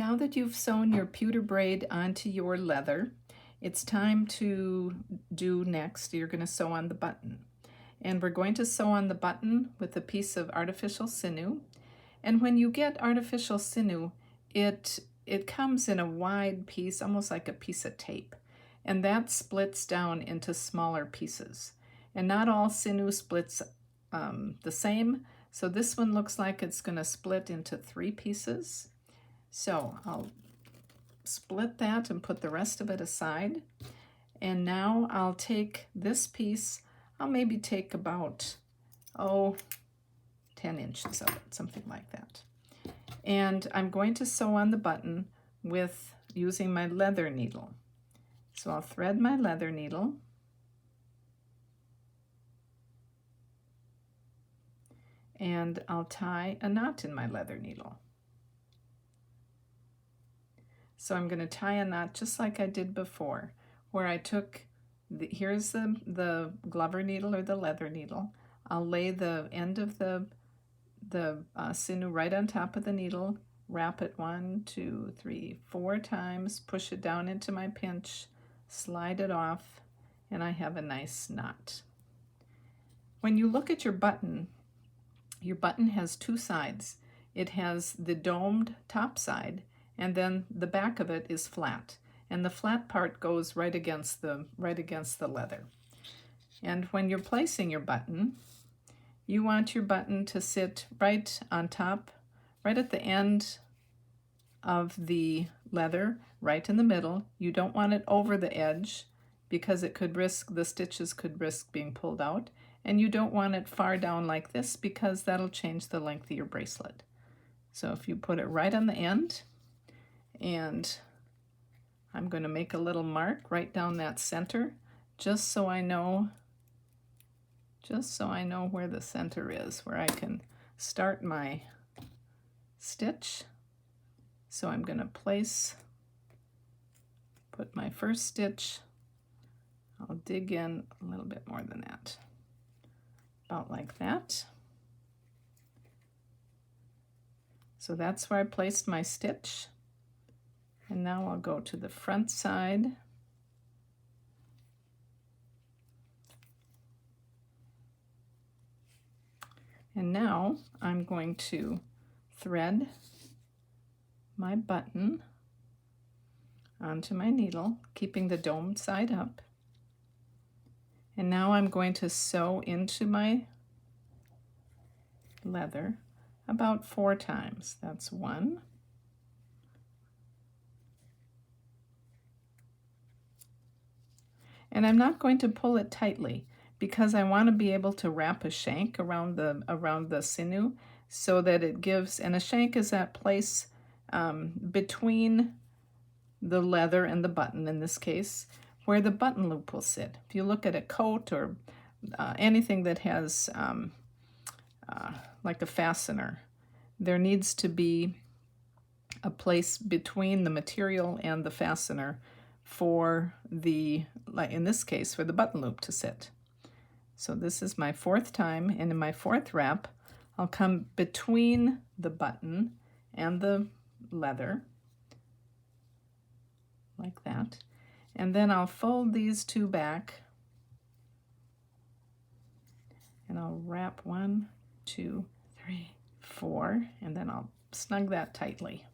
Now that you've sewn your pewter braid onto your leather, it's time to do next. You're going to sew on the button. And we're going to sew on the button with a piece of artificial sinew. And when you get artificial sinew, it comes in a wide piece, almost like a piece of tape. And that splits down into smaller pieces. And not all sinew splits the same. So this one looks like it's going to split into 3 pieces. So I'll split that and put the rest of it aside. And now I'll take this piece, I'll maybe take about, 10 inches of it, something like that. And I'm going to sew on the button with using my leather needle. So I'll thread my leather needle. And I'll tie a knot in my leather needle. So I'm going to tie a knot just like I did before, where I took, here's the Glover needle or the leather needle. I'll lay the end of the sinew right on top of the needle, wrap it 1, 2, 3, 4 times, push it down into my pinch, slide it off, and I have a nice knot. When you look at your button has 2 sides. It has the domed top side, and then the back of it is flat, and the flat part goes right against the leather. And when you're placing your button, you want your button to sit right on top, right at the end of the leather, right in the middle. You don't want it over the edge because the stitches could risk being pulled out, and you don't want it far down like this because that'll change the length of your bracelet. So if you put it right on the end, and I'm going to make a little mark right down that center, just so I know where the center is, where I can start my stitch. So I'm going to put my first stitch. I'll dig in a little bit more than that, about like that. So that's where I placed my stitch. And now I'll go to the front side. And now I'm going to thread my button onto my needle, keeping the domed side up. And now I'm going to sew into my leather about 4 times. That's 1. And I'm not going to pull it tightly because I want to be able to wrap a shank around the sinew so that it gives, and a shank is that place between the leather and the button in this case, where the button loop will sit. If you look at a coat or anything that has like a fastener, there needs to be a place between the material and the fastener for like in this case, for the button loop to sit. So this is my 4th time, and in my 4th wrap, I'll come between the button and the leather, like that. And then I'll fold these 2 back, and I'll wrap 1, 2, 3, 4, and then I'll snug that tightly.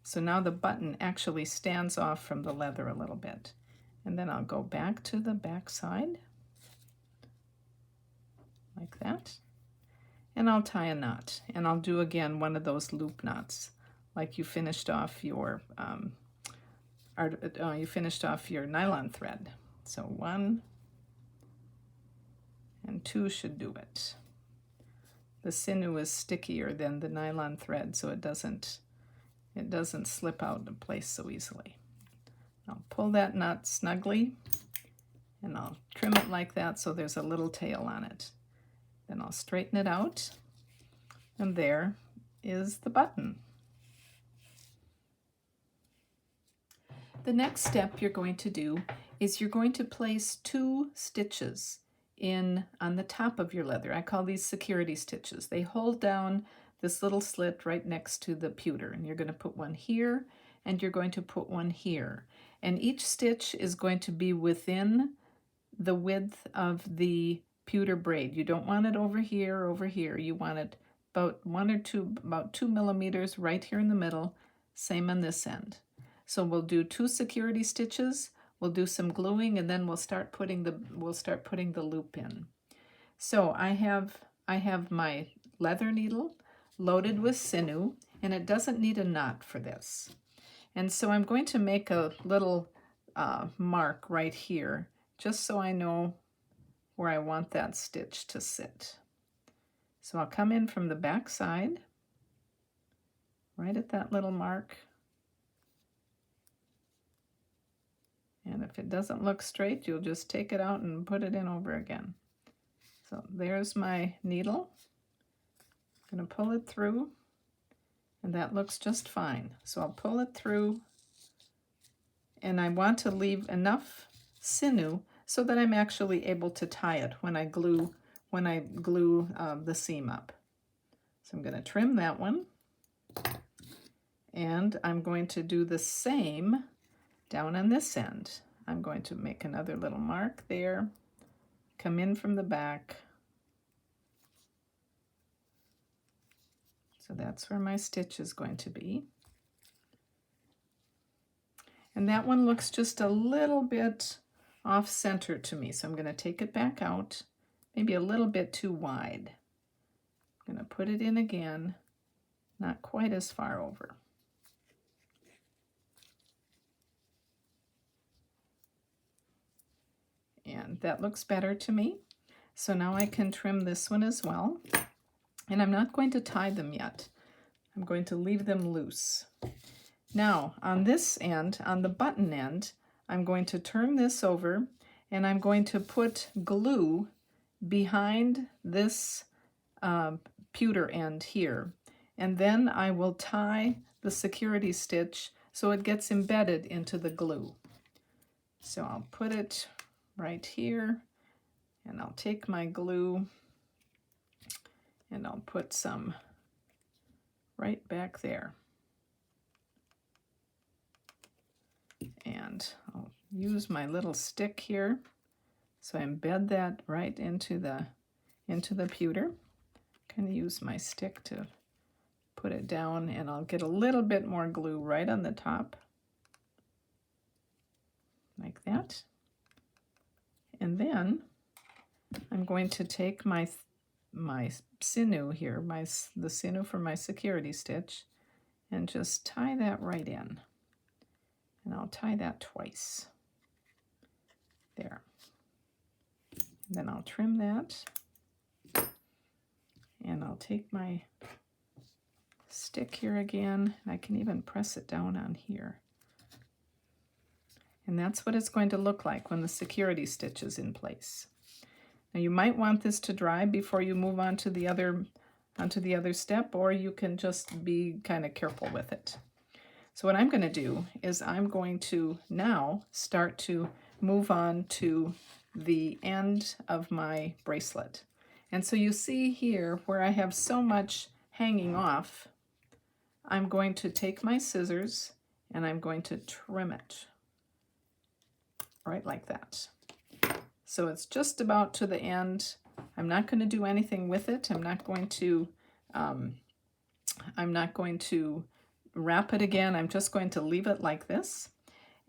So now the button actually stands off from the leather a little bit. And then I'll go back to the back side, like that. And I'll tie a knot. And I'll do again one of those loop knots, like you finished off your nylon thread. So 1 and 2 should do it. The sinew is stickier than the nylon thread, so it doesn't slip out of place so easily. I'll pull that knot snugly, and I'll trim it like that so there's a little tail on it. Then I'll straighten it out, and there is the button. The next step you're going to do is you're going to place 2 stitches on the top of your leather. I call these security stitches. They hold down this little slit right next to the pewter. And you're going to put one here, and you're going to put one here. And each stitch is going to be within the width of the pewter braid. You don't want it over here, over here. You want it about about 2 millimeters right here in the middle. Same on this end. So we'll do 2 security stitches. We'll do some gluing, and then we'll start putting the loop in. So I have my leather needle loaded with sinew, and it doesn't need a knot for this. And so I'm going to make a little mark right here, just so I know where I want that stitch to sit. So I'll come in from the back side, right at that little mark. And if it doesn't look straight, you'll just take it out and put it in over again. So there's my needle. I'm going to pull it through, and that looks just fine. So I'll pull it through, and I want to leave enough sinew so that I'm actually able to tie it when I glue the seam up. So I'm going to trim that one, and I'm going to do the same down on this end. I'm going to make another little mark there, come in from the back. So that's where my stitch is going to be. And that one looks just a little bit off center to me, so I'm going to take it back out, maybe a little bit too wide. I'm going to put it in again, not quite as far over. And that looks better to me. So now I can trim this one as well. And I'm not going to tie them yet. I'm going to leave them loose. Now, on this end, on the button end, I'm going to turn this over, and I'm going to put glue behind this pewter end here. And then I will tie the security stitch so it gets embedded into the glue. So I'll put it right here, and I'll take my glue, and I'll put some right back there. And I'll use my little stick here. So I embed that right into the pewter. Kind of use my stick to put it down, and I'll get a little bit more glue right on the top. Like that. And then I'm going to take my sinew here, the sinew for my security stitch, and just tie that right in. And I'll tie that twice. There. And then I'll trim that. And I'll take my stick here again. I can even press it down on here. And that's what it's going to look like when the security stitch is in place. Now you might want this to dry before you move on to the other step, or you can just be kind of careful with it. So what I'm going to do is I'm going to now start to move on to the end of my bracelet. And so you see here where I have so much hanging off, I'm going to take my scissors and I'm going to trim it right like that. So it's just about to the end. I'm not going to do anything with it. I'm not going to wrap it again. I'm just going to leave it like this.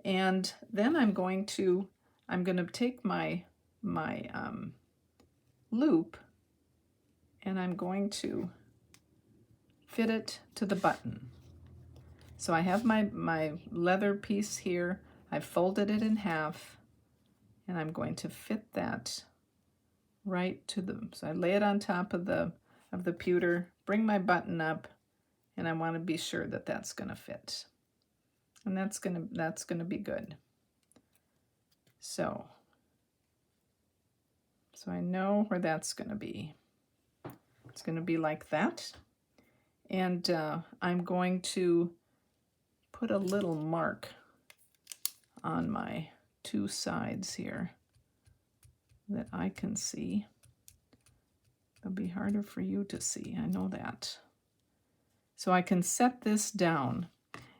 And then I'm going to take my loop, and I'm going to fit it to the button. So I have my leather piece here. I've folded it in half, and I'm going to fit that right to so I lay it on top of the pewter, bring my button up, and I want to be sure that that's going to fit. And that's going to be good. So I know where that's going to be. It's going to be like that. And I'm going to put a little mark on my two sides here that I can see. It'll be harder for you to see, I know that. So I can set this down.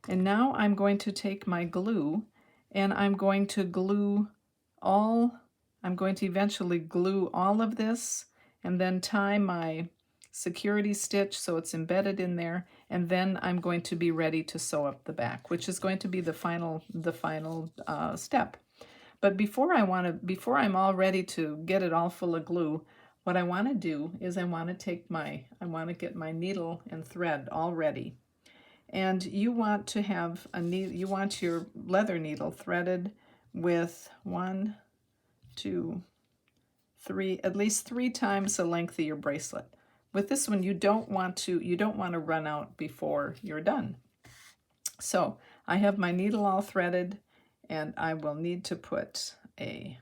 And now I'm going to take my glue and I'm going to eventually glue all of this and then tie my security stitch so it's embedded in there, and then I'm going to be ready to sew up the back, which is going to be the final step. But before I'm all ready to get it all full of glue, what I want to do is I want to get my needle and thread all ready. And you want to have you want your leather needle threaded with 1, 2, 3, at least 3 times the length of your bracelet. With this one, you don't want to run out before you're done. So I have my needle all threaded, and I will need to put a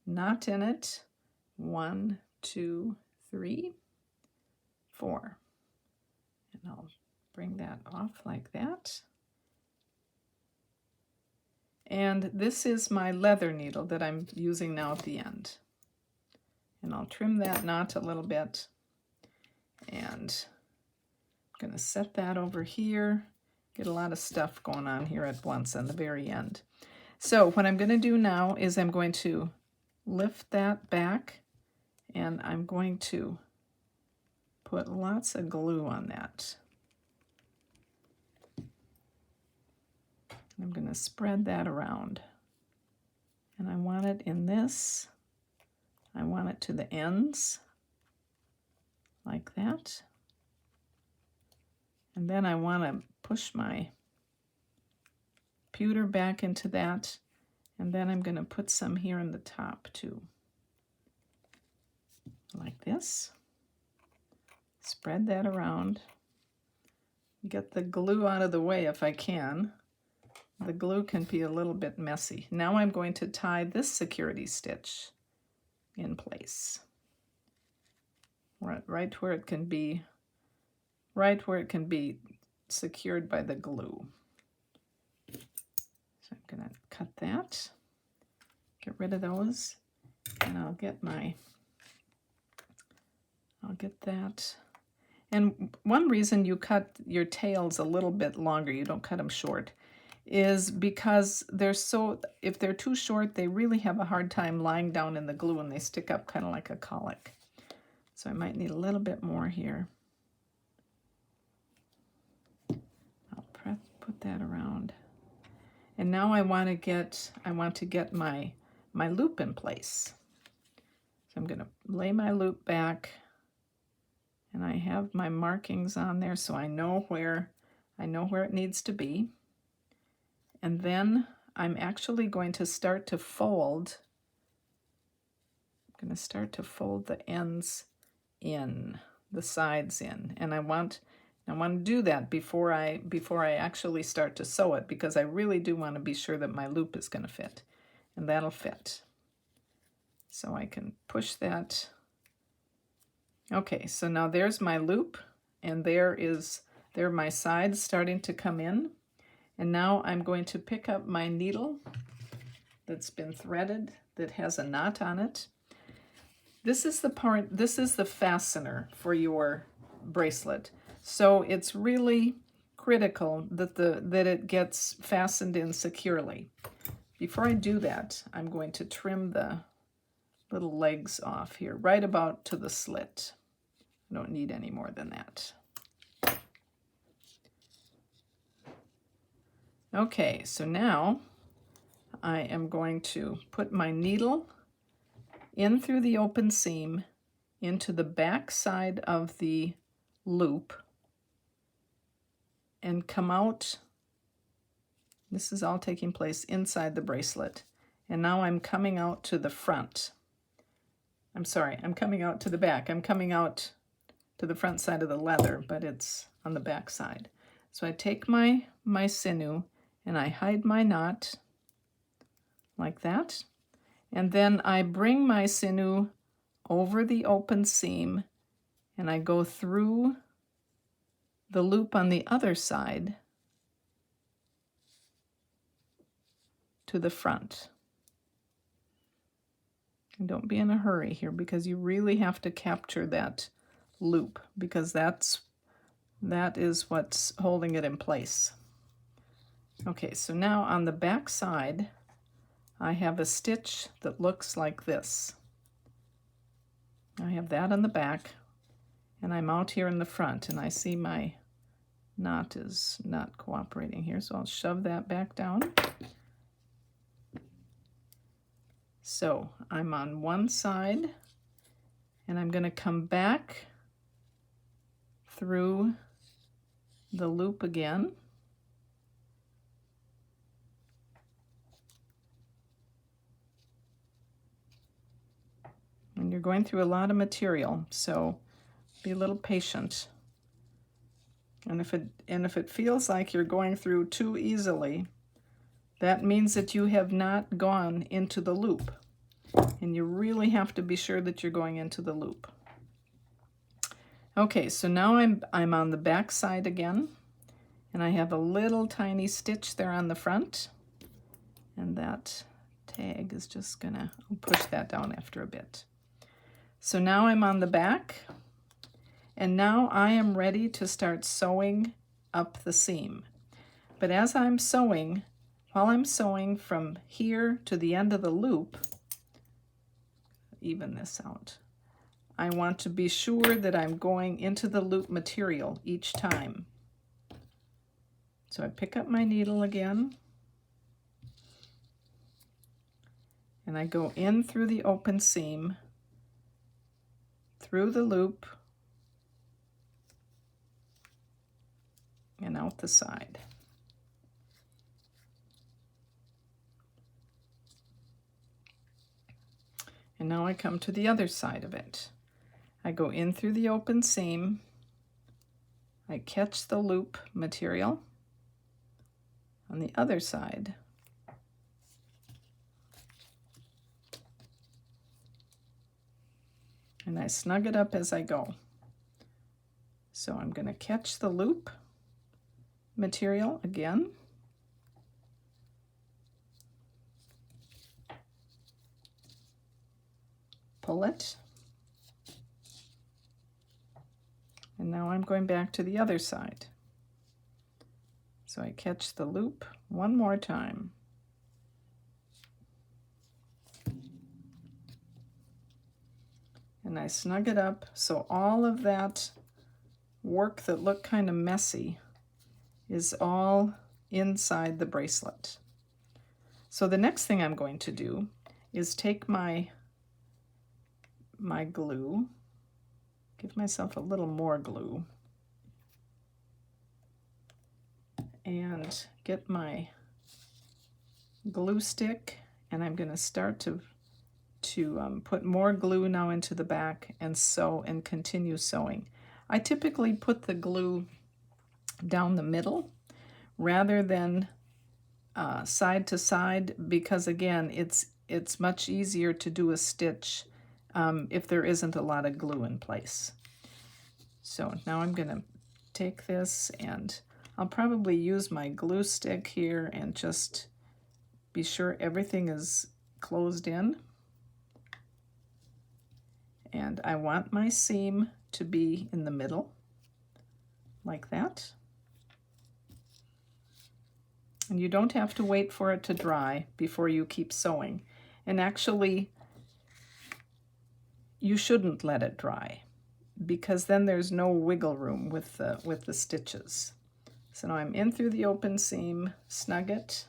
knot in it. 1, 2, 3, 4. And I'll bring that off like that. And this is my leather needle that I'm using now at the end. And I'll trim that knot a little bit. And I'm going to set that over here. Get a lot of stuff going on here at once on the very end. So what I'm going to do now is I'm going to lift that back, and I'm going to put lots of glue on that. I'm going to spread that around. And I want it in this. I want it to the ends, like that. And then I want to push my pewter back into that. And then I'm going to put some here in the top too. Like this. Spread that around. Get the glue out of the way if I can. The glue can be a little bit messy. Now I'm going to tie this security stitch in place. Right where it can be secured by the glue. So I'm going to cut that, get rid of those, and I'll get that. And one reason you cut your tails a little bit longer, you don't cut them short, is because if they're too short, they really have a hard time lying down in the glue and they stick up kind of like a colic. So I might need a little bit more here. I'll put that around. And now I want to get my loop in place. So I'm going to lay my loop back, and I have my markings on there so I know where it needs to be. And then I'm actually going to start to fold. I'm going to start to fold the ends in, the sides in, and I want to do that before I actually start to sew it, because I really do want to be sure that my loop is going to fit, and that'll fit. So I can push that. Okay, so now there's my loop, and there are my sides starting to come in. And now I'm going to pick up my needle that's been threaded, that has a knot on it. This is the fastener for your bracelet. So it's really critical that it gets fastened in securely. Before I do that, I'm going to trim the little legs off here, right about to the slit. I don't need any more than that. Okay, so now I am going to put my needle in through the open seam into the back side of the loop and come out. This is all taking place inside the bracelet. And now I'm coming out to the front. I'm sorry, I'm coming out to the back. I'm coming out to the front side of the leather, but it's on the back side. So I take my sinew and I hide my knot like that. And then I bring my sinew over the open seam and I go through the loop on the other side to the front. And don't be in a hurry here, because you really have to capture that loop, because that's That is what's holding it in place. Okay, so now on the back side, I have a stitch that looks like this. I have that on the back, and I'm out here in the front, and I see my knot is not cooperating here, so I'll shove that back down. So I'm on one side, and I'm going to come back through the loop again. And you're going through a lot of material, so be a little patient. And if it feels like you're going through too easily, that means that you have not gone into the loop. And you really have to be sure that you're going into the loop. Okay, so now I'm on the back side again, and I have a little tiny stitch there on the front, and that tag is just gonna, I'll push that down after a bit. So now I'm on the back, and now I am ready to start sewing up the seam. But as I'm sewing, while I'm sewing from here to the end of the loop, even this out, I want to be sure that I'm going into the loop material each time. So I pick up my needle again, and I go in through the open seam, through the loop, and out the side. And now I come to the other side of it. I go in through the open seam, I catch the loop material on the other side, and I snug it up as I go. So I'm going to catch the loop material again, pull it, and now I'm going back to the other side. So I catch the loop one more time. And I snug it up so all of that work that looked kind of messy is all inside the bracelet. So the next thing I'm going to do is take my glue, give myself a little more glue, and get my glue stick, and I'm going to start to put more glue now into the back and sew and continue sewing. I typically put the glue down the middle rather than side to side, because again it's much easier to do a stitch if there isn't a lot of glue in place. So now I'm going to take this, and I'll probably use my glue stick here and just be sure everything is closed in. And I want my seam to be in the middle, like that. And you don't have to wait for it to dry before you keep sewing. And actually, you shouldn't let it dry, because then there's no wiggle room with the stitches. So now I'm in through the open seam, snug it,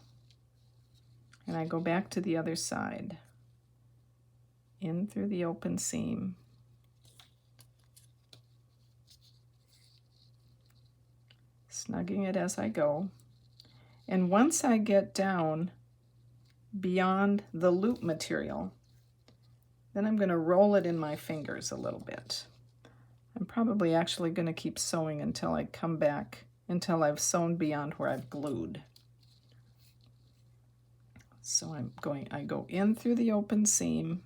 and I go back to the other side. In through the open seam, snugging it as I go. And once I get down beyond the loop material, then I'm going to roll it in my fingers a little bit. I'm probably actually going to keep sewing until I come back, until I've sewn beyond where I've glued. So I go in through the open seam,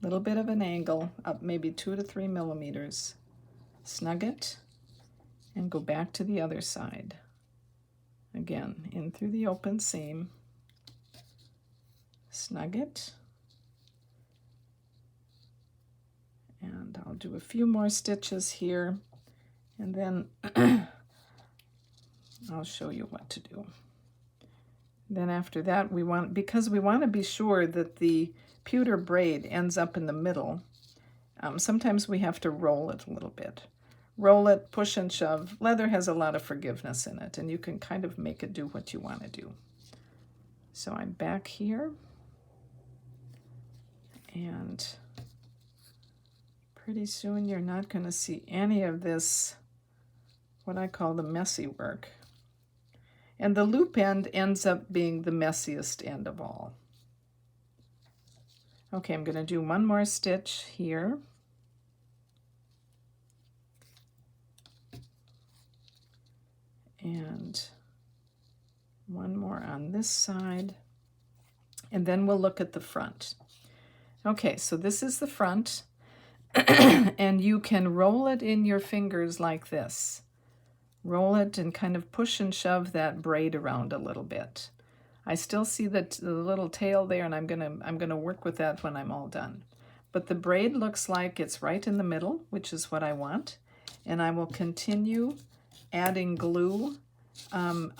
little bit of an angle, up maybe 2 to 3 millimeters, snug it, and go back to the other side. Again, in through the open seam, snug it, and I'll do a few more stitches here, And then I'll show you what to do. Then after that, because we want to be sure that the pewter braid ends up in the middle, sometimes we have to roll it a little bit. Roll it, push and shove. Leather has a lot of forgiveness in it, and you can kind of make it do what you want to do. So I'm back here, and pretty soon you're not going to see any of this, what I call the messy work. And the loop end ends up being the messiest end of all. Okay, I'm going to do one more stitch here. And one more on this side. And then we'll look at the front. Okay, so this is the front. And you can roll it in your fingers like this. Roll it and kind of push and shove that braid around a little bit. I still see the little tail there, and I'm gonna work with that when I'm all done. But the braid looks like it's right in the middle, which is what I want. And I will continue adding glue I'll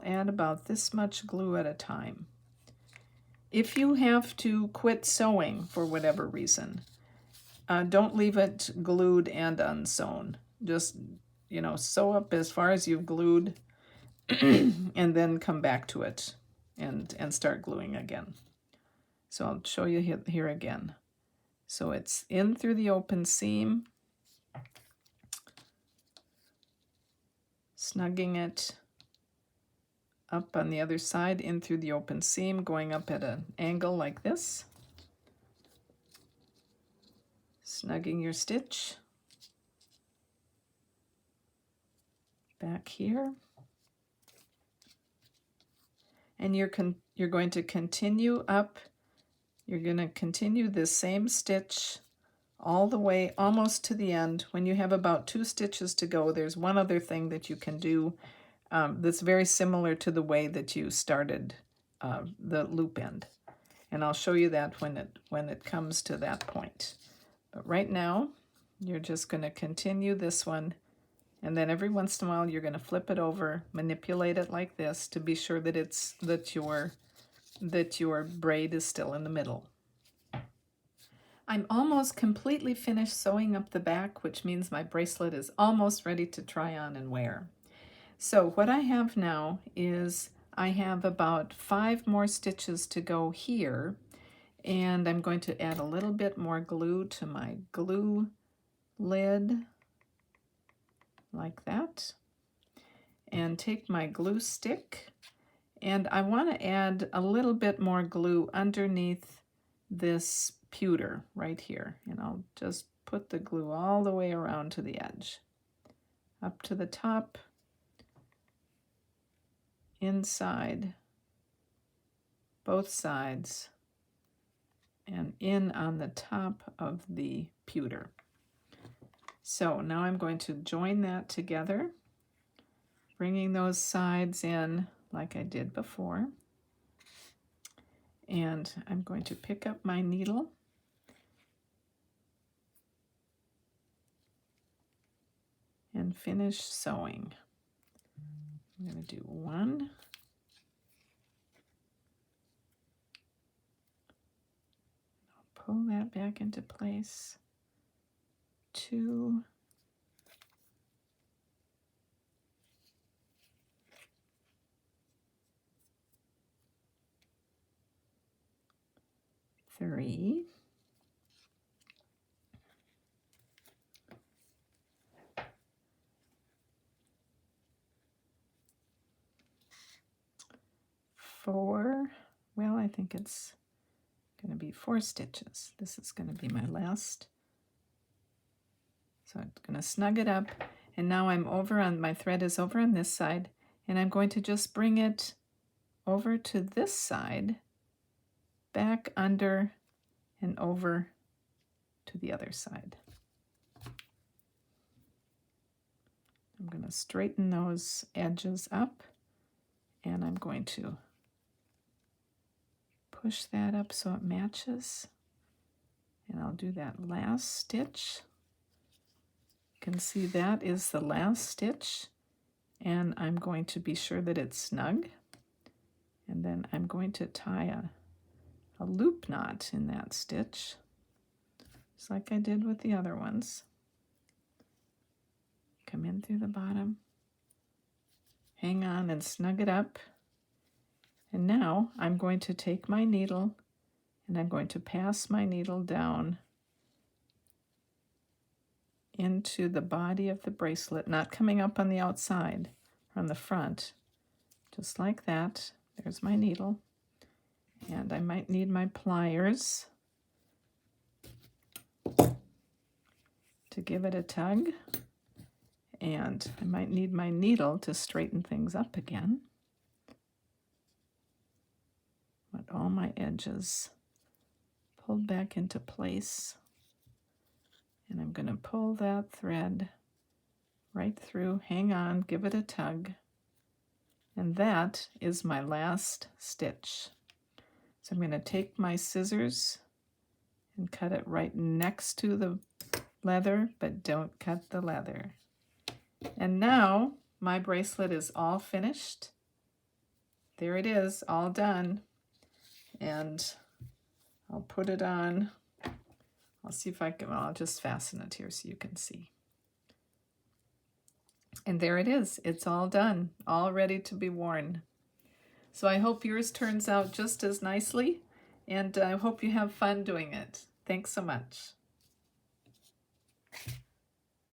add about this much glue at a time. If you have to quit sewing for whatever reason, don't leave it glued and unsewn. Just, sew up as far as you've glued and then come back to it and start gluing again. So I'll show you here again. So it's in through the open seam, snugging it up on the other side, in through the open seam, going up at an angle like this, snugging your stitch, back here, and you're going to continue up. You're going to continue this same stitch all the way almost to the end. When you have about 2 stitches to go, there's one other thing that you can do that's very similar to the way that you started the loop end. And I'll show you that when it comes to that point. But right now, you're just going to continue this one, and then every once in a while you're going to flip it over, manipulate it like this to be sure that your braid is still in the middle. I'm almost completely finished sewing up the back, which means my bracelet is almost ready to try on and wear. So what I have now is I have about 5 more stitches to go here, and I'm going to add a little bit more glue to my glue lid like that, and take my glue stick, and I want to add a little bit more glue underneath this pewter right here, and I'll just put the glue all the way around to the edge, up to the top, inside, both sides, and in on the top of the pewter. So now I'm going to join that together, bringing those sides in like I did before. And I'm going to pick up my needle and finish sewing. I'm going to do 1, I'll pull that back into place, 2, 3, 4, well, I think it's going to be 4 stitches. This is going to be my last. So I'm going to snug it up, and now my thread is over on this side, and I'm going to just bring it over to this side, back under, and over to the other side. I'm going to straighten those edges up, and I'm going to push that up so it matches, And I'll do that last stitch. You can see that is the last stitch, and I'm going to be sure that it's snug. And then I'm going to tie a loop knot in that stitch, just like I did with the other ones. Come in through the bottom, hang on and snug it up. And now I'm going to take my needle and I'm going to pass my needle down into the body of the bracelet, not coming up on the outside, on the front, just like that. There's my needle, and I might need my pliers to give it a tug, and I might need my needle to straighten things up again. With all my edges pulled back into place. And I'm going to pull that thread right through, hang on, give it a tug. And that is my last stitch. So I'm going to take my scissors and cut it right next to the leather, but don't cut the leather. And now my bracelet is all finished. There it is, all done. And I'll put it on. I'll see if I can, well, I'll just fasten it here so you can see. And there it is. It's all done, all ready to be worn. So I hope yours turns out just as nicely, and I hope you have fun doing it. Thanks so much.